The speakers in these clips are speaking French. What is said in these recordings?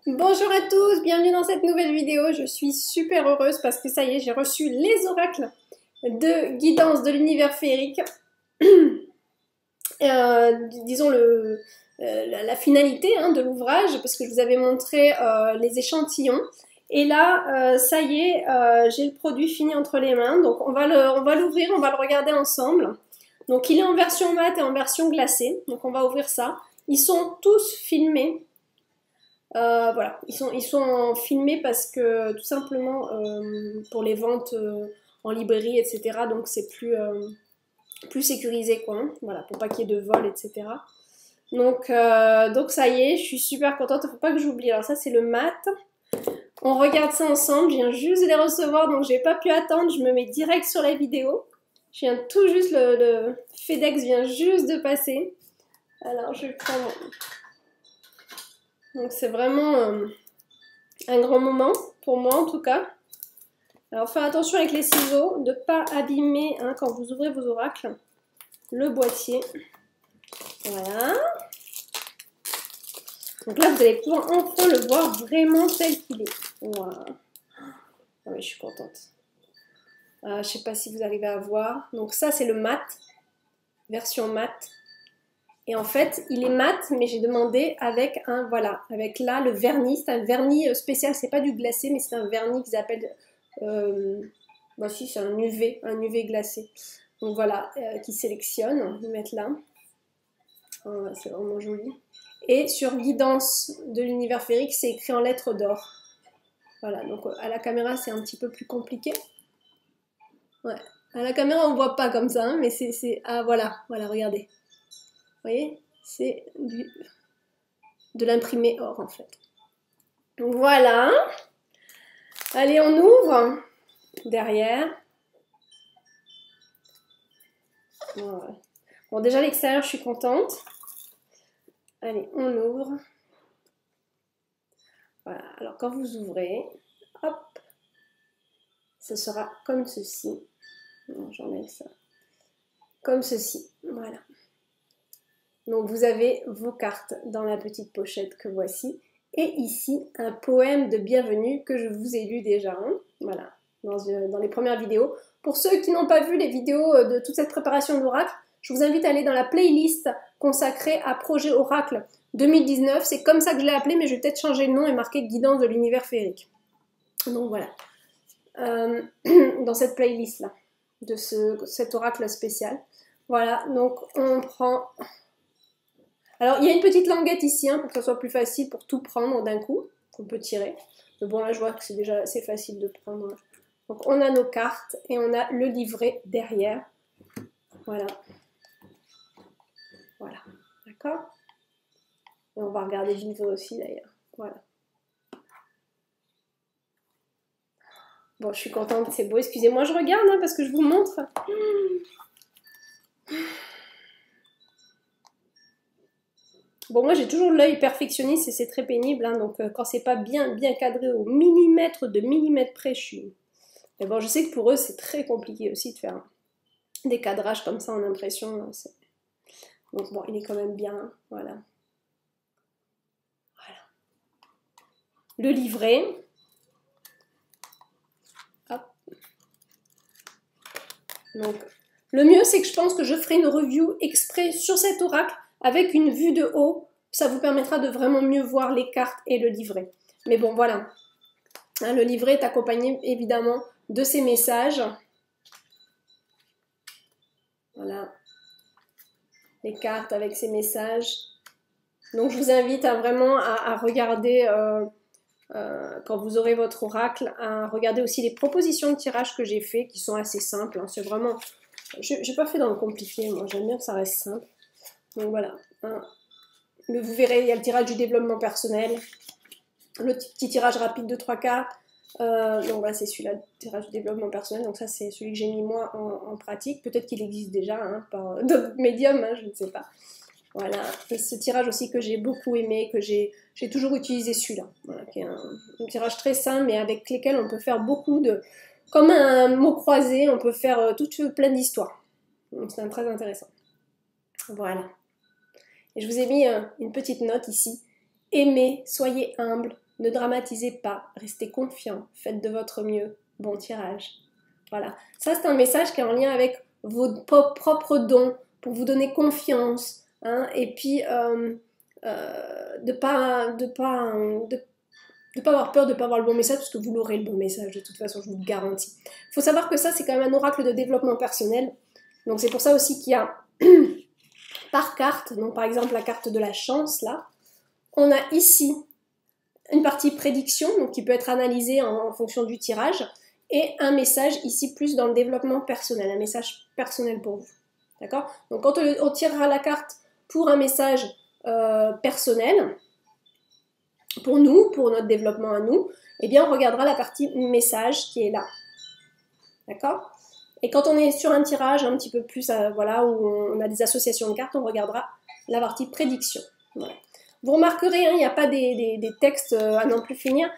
Bonjour à tous, bienvenue dans cette nouvelle vidéo. Je suis super heureuse parce que ça y est, j'ai reçu les oracles de guidance de l'univers féerique. Disons la finalité de l'ouvrage, parce que je vous avais montré les échantillons. Et là, ça y est, j'ai le produit fini entre les mains. Donc on va l'ouvrir, on va le regarder ensemble. Donc il est en version mat et en version glacée. Donc on va ouvrir ça. Ils sont tous filmés. Voilà, ils sont filmés parce que tout simplement pour les ventes en librairie, etc. Donc c'est plus sécurisé, quoi. Hein, voilà, pour pas qu'il y ait de vol, etc. Donc ça y est, je suis super contente. Faut pas que j'oublie. Alors ça c'est le mat. On regarde ça ensemble. Je viens juste de les recevoir, donc j'ai pas pu attendre. Je me mets direct sur la vidéo. Je viens tout juste, le FedEx vient juste de passer. Alors je vais prendre. Donc c'est vraiment un grand moment, pour moi en tout cas. Alors faites attention avec les ciseaux, de ne pas abîmer quand vous ouvrez vos oracles, le boîtier. Voilà. Donc là vous allez pouvoir enfin le voir vraiment tel qu'il est. Voilà. Ah oui, je suis contente. Je ne sais pas si vous arrivez à voir. Donc ça c'est le mat, version mat. Et en fait, il est mat, mais j'ai demandé avec avec là le vernis. C'est un vernis spécial, c'est pas du glacé, mais c'est un vernis qu'ils appellent, si c'est un UV glacé. Donc voilà, qui sélectionne, on va mettre là. Voilà, c'est vraiment joli. Et sur guidance de l'univers féerique, c'est écrit en lettres d'or. Voilà, donc à la caméra, c'est un petit peu plus compliqué. Ouais, à la caméra, on voit pas comme ça, hein, mais ah voilà, regardez. Vous voyez, c'est de l'imprimé or en fait. Donc voilà. Allez, on ouvre derrière. Voilà. Bon, déjà l'extérieur, je suis contente. Allez, on ouvre. Voilà. Alors quand vous ouvrez, hop, ce sera comme ceci. J'enlève ça. Comme ceci. Voilà. Donc vous avez vos cartes dans la petite pochette que voici. Et ici, un poème de bienvenue que je vous ai lu déjà. Hein, voilà, dans les premières vidéos. Pour ceux qui n'ont pas vu les vidéos de toute cette préparation d'oracle, je vous invite à aller dans la playlist consacrée à Projet Oracle 2019. C'est comme ça que je l'ai appelé, mais je vais peut-être changer le nom et marquer Guidance de l'univers féerique. Donc voilà. Dans cette playlist-là, de cet oracle spécial. Voilà, donc on prend... Alors, il y a une petite languette ici, pour que ce soit plus facile pour tout prendre d'un coup, qu'on peut tirer. Mais bon, là, je vois que c'est déjà assez facile de prendre. Donc, on a nos cartes et on a le livret derrière. Voilà. Voilà. D'accord? Et on va regarder le livret aussi, d'ailleurs. Voilà. Bon, je suis contente, c'est beau. Excusez-moi, je regarde, parce que je vous montre. Bon, moi j'ai toujours l'œil perfectionniste et c'est très pénible, donc quand c'est pas bien cadré au millimètre de millimètre près, je suis... Mais bon, je sais que pour eux c'est très compliqué aussi de faire des cadrages comme ça en impression. Donc bon, il est quand même bien, voilà. Voilà. Le livret. Hop. Donc, le mieux c'est que je pense que je ferai une review exprès sur cet oracle avec une vue de haut. Ça vous permettra de vraiment mieux voir les cartes et le livret. Mais bon, voilà. Le livret est accompagné évidemment de ces messages. Voilà. Les cartes avec ces messages. Donc je vous invite vraiment à regarder, quand vous aurez votre oracle, à regarder aussi les propositions de tirage que j'ai fait, qui sont assez simples. C'est vraiment... J'ai pas fait dans le compliqué, moi j'aime bien que ça reste simple. Donc voilà. Mais vous verrez, il y a le tirage du développement personnel, le petit tirage rapide de 3 cartes. Donc voilà, c'est celui-là, le tirage du développement personnel. Donc ça, c'est celui que j'ai mis moi en pratique. Peut-être qu'il existe déjà par d'autres médiums, je ne sais pas. Voilà. Et ce tirage aussi que j'ai beaucoup aimé, que j'ai toujours utilisé celui-là. Voilà, qui est un tirage très simple, mais avec lesquels on peut faire beaucoup de... Comme un mot croisé, on peut faire plein d'histoires. Donc c'est très intéressant. Voilà. Et je vous ai mis une petite note ici. Aimez, soyez humble, Ne dramatisez pas, restez confiant, faites de votre mieux. Bon tirage. Voilà. Ça, c'est un message qui est en lien avec vos propres dons, pour vous donner confiance, hein, et puis de pas avoir peur de ne pas avoir le bon message, parce que vous l'aurez le bon message, de toute façon, je vous le garantis. Il faut savoir que ça, c'est quand même un oracle de développement personnel. Donc c'est pour ça aussi qu'il y a par carte, donc par exemple la carte de la chance, là, on a ici une partie prédiction, donc qui peut être analysée en fonction du tirage, et un message ici plus dans le développement personnel, un message personnel pour vous. D'accord? Donc quand on tirera la carte pour un message personnel, pour nous, pour notre développement à nous, eh bien on regardera la partie message qui est là. D'accord? Et quand on est sur un tirage un petit peu plus, voilà, où on a des associations de cartes, on regardera la partie prédiction. Voilà. Vous remarquerez, hein, il n'y a pas des textes à non plus finir.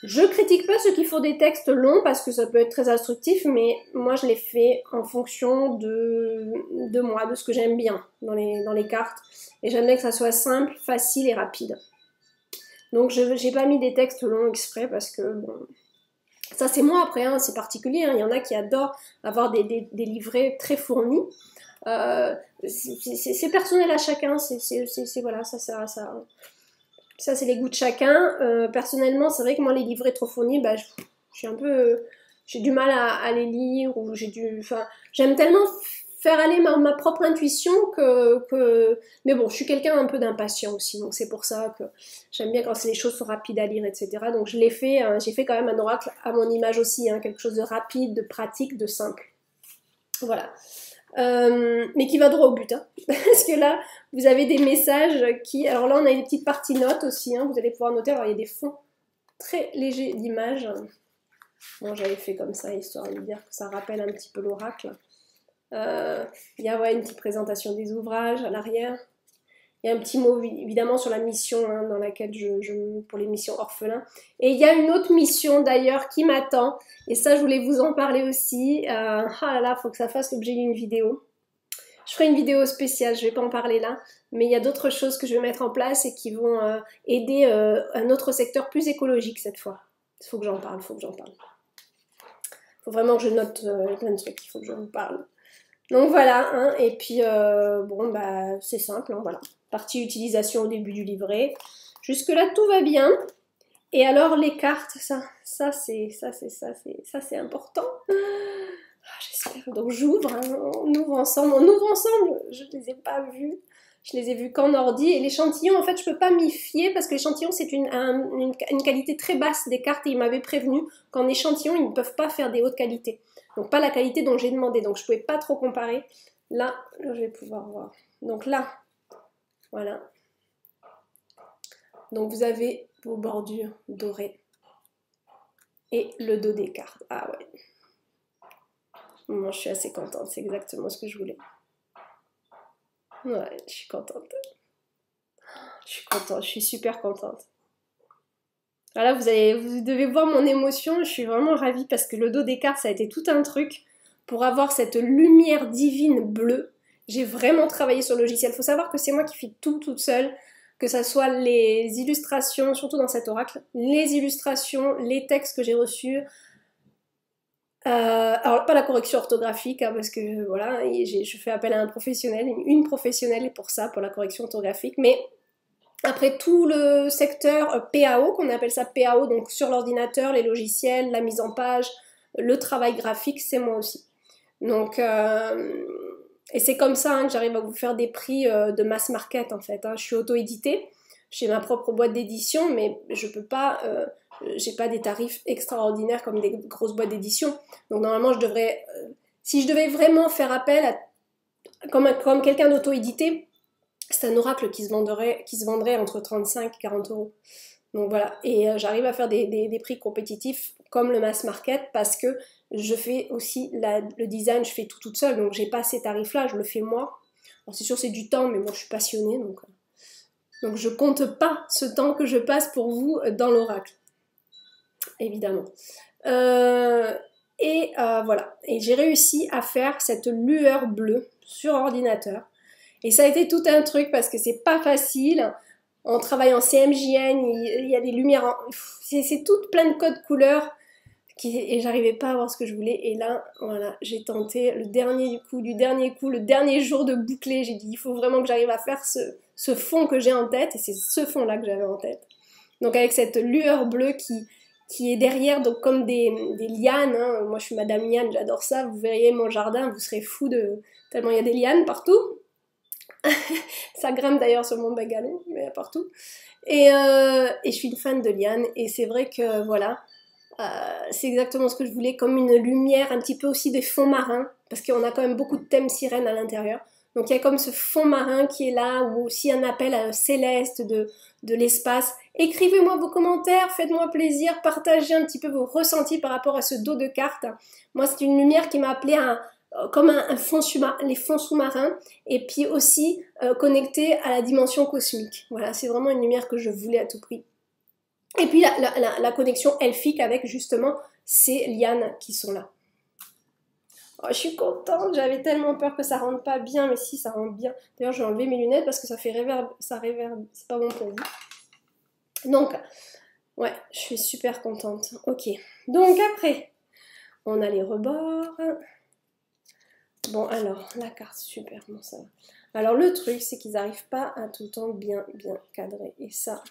Je critique pas ceux qui font des textes longs parce que ça peut être très instructif, mais moi je les fais en fonction de moi, de ce que j'aime bien dans les cartes. Et j'aime bien que ça soit simple, facile et rapide. Donc je n'ai pas mis des textes longs exprès parce que bon, ça c'est moi après, hein, c'est particulier. Hein. Il y en a qui adorent avoir des livrets très fournis. C'est personnel à chacun. Voilà, ça c'est les goûts de chacun. Personnellement, c'est vrai que moi les livrets trop fournis, bah, j'ai du mal à les lire ou j'aime tellement faire aller ma propre intuition mais bon, je suis quelqu'un un peu d'impatient aussi, donc c'est pour ça que j'aime bien quand les choses sont rapides à lire, etc. Donc je l'ai fait, j'ai fait quand même un oracle à mon image aussi, hein, quelque chose de rapide, de pratique, de simple. Voilà. Mais qui va droit au but, hein. Parce que là, vous avez des messages qui... Alors là, on a des petites parties notes aussi, hein, vous allez pouvoir noter. Alors, il y a des fonds très légers d'images. Bon, j'avais fait comme ça, histoire de dire que ça rappelle un petit peu l'oracle. Il y a une petite présentation des ouvrages à l'arrière. Il y a un petit mot, évidemment, sur la mission, hein, dans laquelle pour les missions orphelins. Et il y a une autre mission, d'ailleurs, qui m'attend. Et ça, je voulais vous en parler aussi. Ah là là, il faut que ça fasse l'objet d'une vidéo. Je ferai une vidéo spéciale, je ne vais pas en parler là. Mais il y a d'autres choses que je vais mettre en place et qui vont aider un autre secteur plus écologique cette fois. Il faut que j'en parle, Il faut vraiment que je note plein de trucs, il faut que je vous parle. Donc voilà, hein, et puis bon, bah c'est simple, hein, voilà. Partie utilisation au début du livret. Jusque là tout va bien. Et alors les cartes, ça c'est important. J'espère. Donc j'ouvre, hein, on ouvre ensemble, je ne les ai pas vus. Je les ai vus qu'en ordi. Et l'échantillon, en fait, je ne peux pas m'y fier parce que l'échantillon, c'est une qualité très basse des cartes. Et ils m'avaient prévenu qu'en échantillon, ils ne peuvent pas faire des hautes qualités. Donc pas la qualité dont j'ai demandé. Donc je ne pouvais pas trop comparer. Là, je vais pouvoir voir. Donc là, voilà. Donc vous avez vos bordures dorées. Et le dos des cartes. Ah ouais. Moi, je suis assez contente. C'est exactement ce que je voulais. Ouais, je suis contente. Je suis super contente. Voilà, vous devez voir mon émotion, je suis vraiment ravie parce que le dos des cartes, ça a été tout un truc pour avoir cette lumière divine bleue. J'ai vraiment travaillé sur le logiciel. Il faut savoir que c'est moi qui fais tout toute seule, que ça soit les illustrations, surtout dans cet oracle, les illustrations, les textes que j'ai reçus. Alors pas la correction orthographique, hein, parce que voilà, je fais appel à un professionnel, une professionnelle pour ça, pour la correction orthographique, mais après tout le secteur PAO, qu'on appelle ça PAO, donc sur l'ordinateur, les logiciels, la mise en page, le travail graphique, c'est moi aussi. Donc, et c'est comme ça, hein, que j'arrive à vous faire des prix de mass market en fait, hein. Je suis auto-éditée, j'ai ma propre boîte d'édition, mais je peux pas, j'ai pas des tarifs extraordinaires comme des grosses boîtes d'édition. Donc normalement, si je devais vraiment faire appel à, comme quelqu'un d'auto-édité, c'est un oracle qui se vendrait entre 35 et 40 euros. Donc voilà, et j'arrive à faire des prix compétitifs comme le mass market parce que je fais aussi le design, je fais tout toute seule, donc j'ai pas ces tarifs-là, je le fais moi. Alors c'est sûr c'est du temps, mais moi je suis passionnée, donc je compte pas ce temps que je passe pour vous dans l'oracle, évidemment. Voilà, et j'ai réussi à faire cette lueur bleue sur ordinateur. Et ça a été tout un truc parce que c'est pas facile. on travaille en CMJN, il y a des lumières, c'est tout plein de codes couleurs, et j'arrivais pas à voir ce que je voulais. Et là, voilà, j'ai tenté le dernier le dernier jour de boucler. J'ai dit, il faut vraiment que j'arrive à faire ce fond que j'ai en tête. Et c'est ce fond-là que j'avais en tête. Donc avec cette lueur bleue qui est derrière, donc comme des lianes. Hein. Moi, je suis Madame Liane, j'adore ça. Vous verriez mon jardin, vous serez fous tellement il y a des lianes partout. Ça grimpe d'ailleurs sur mon bungalow, mais partout. Et je suis une fan de lianes. Et c'est vrai que, voilà... c'est exactement ce que je voulais, comme une lumière, un petit peu aussi des fonds marins, parce qu'on a quand même beaucoup de thèmes sirènes à l'intérieur. Donc il y a comme ce fond marin qui est là, ou aussi un appel à céleste de l'espace. Écrivez-moi vos commentaires, faites-moi plaisir, partagez un petit peu vos ressentis par rapport à ce dos de carte. Moi, c'est une lumière qui m'a appelé comme les fonds sous-marins, et puis aussi connecté à la dimension cosmique. Voilà, c'est vraiment une lumière que je voulais à tout prix. Et puis la connexion elfique avec justement ces lianes qui sont là. Oh, je suis contente, j'avais tellement peur que ça rentre pas bien, mais si, ça rentre bien. D'ailleurs, je vais enlever mes lunettes parce que ça fait réverb, c'est pas bon pour vous. Donc, ouais, je suis super contente. Ok, donc après, on a les rebords. Bon, alors, la carte, super, bon, ça va. Alors, le truc, c'est qu'ils n'arrivent pas à tout le temps bien cadrer. Et ça...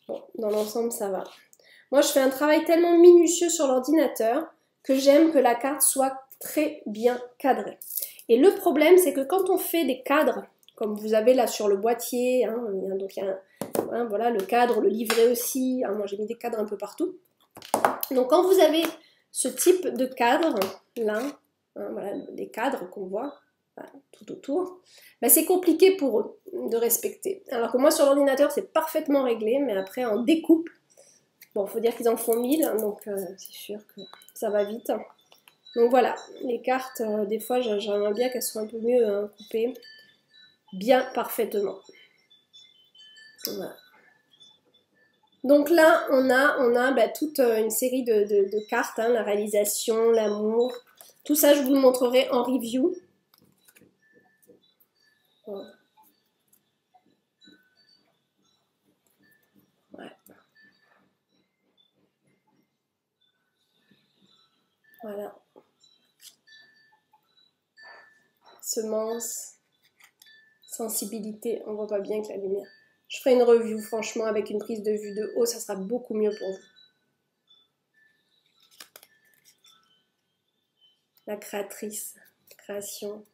Bon, dans l'ensemble, ça va. Moi, je fais un travail tellement minutieux sur l'ordinateur que j'aime que la carte soit très bien cadrée. Et le problème, c'est que quand on fait des cadres, comme vous avez là sur le boîtier, hein, donc il y a voilà, le cadre, le livret aussi, hein, moi j'ai mis des cadres un peu partout. Donc quand vous avez ce type de cadre, là, hein, voilà, les cadres qu'on voit, tout autour, ben c'est compliqué pour eux de respecter. Alors que moi sur l'ordinateur c'est parfaitement réglé, mais après en découpe, bon, il faut dire qu'ils en font 1000, hein, donc c'est sûr que ça va vite. Donc voilà, les cartes, des fois j'aimerais bien qu'elles soient un peu mieux coupées, bien parfaitement. Voilà. Donc là on a ben, toute une série de cartes, hein, la réalisation, l'amour, tout ça je vous le montrerai en review. Voilà. Ouais. Voilà. Semence, sensibilité, on voit pas bien avec la lumière. Je ferai une review franchement avec une prise de vue de haut, ça sera beaucoup mieux pour vous. La créatrice, création.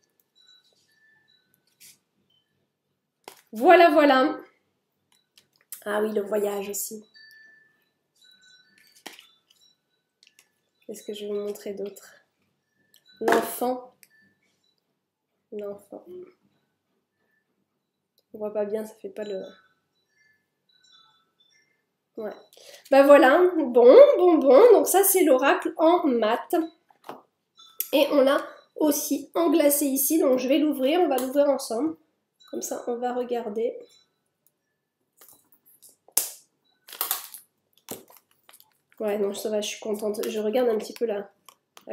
Voilà, voilà. Ah oui, le voyage aussi. Qu'est-ce que je vais vous montrer d'autre? L'enfant. L'enfant. On voit pas bien, ça fait pas le... Ouais. Ben voilà, bon. Donc ça, c'est l'oracle en mat. Et on l'a aussi en glacé ici. Donc je vais l'ouvrir, on va l'ouvrir ensemble. Comme ça, on va regarder. Ouais, non, ça va, je suis contente. Je regarde un petit peu la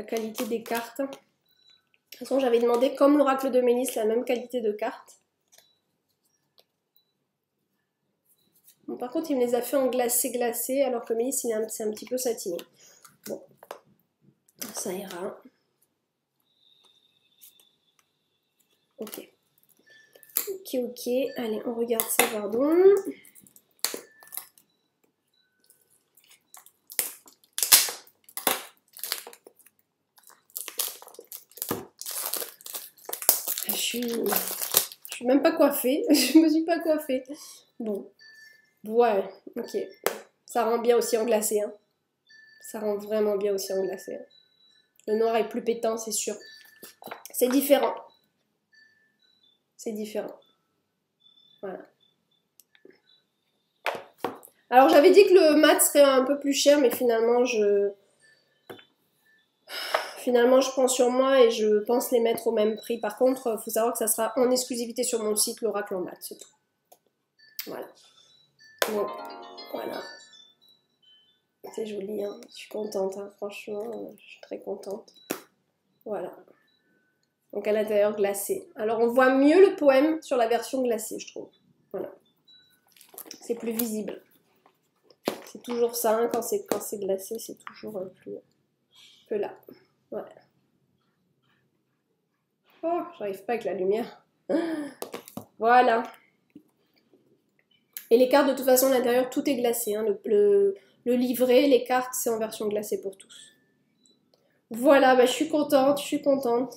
qualité des cartes. De toute façon, j'avais demandé, comme l'oracle de Mélisse, la même qualité de cartes. Bon, par contre, il me les a fait en glacé, alors que Mélisse, c'est un petit peu satiné. Bon, ça ira. Ok. Ok. Allez, on regarde ça, pardon. Je suis même pas coiffée. Je me suis pas coiffée. Bon. Ouais, ok. Ça rend bien aussi en glacé. Hein. Ça rend vraiment bien aussi en glacé. Hein. Le noir est plus pétant, c'est sûr. C'est différent. C'est différent. Voilà. Alors j'avais dit que le mat serait un peu plus cher, mais finalement je prends sur moi et je pense les mettre au même prix. Par contre, il faut savoir que ça sera en exclusivité sur mon site, l'oracle en mat, c'est tout. Voilà. Donc, voilà. C'est joli, hein. Je suis contente, hein. Franchement, je suis très contente. Voilà. Donc à l'intérieur glacé. Alors on voit mieux le poème sur la version glacée, je trouve. Voilà. c'est plus visible. C'est toujours ça, hein, quand c'est glacé, c'est toujours plus que là. Ouais. Oh, j'arrive pas avec la lumière. Voilà. Et les cartes, de toute façon, à l'intérieur, tout est glacé. Hein. Le livret, les cartes, c'est en version glacée pour tous. Voilà, bah, je suis contente, je suis contente.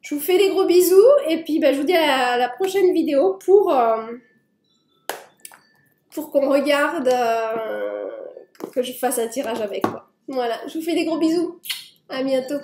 Je vous fais des gros bisous et puis bah, je vous dis à la prochaine vidéo pour qu'on regarde, que je fasse un tirage avec moi. Voilà, je vous fais des gros bisous. À bientôt.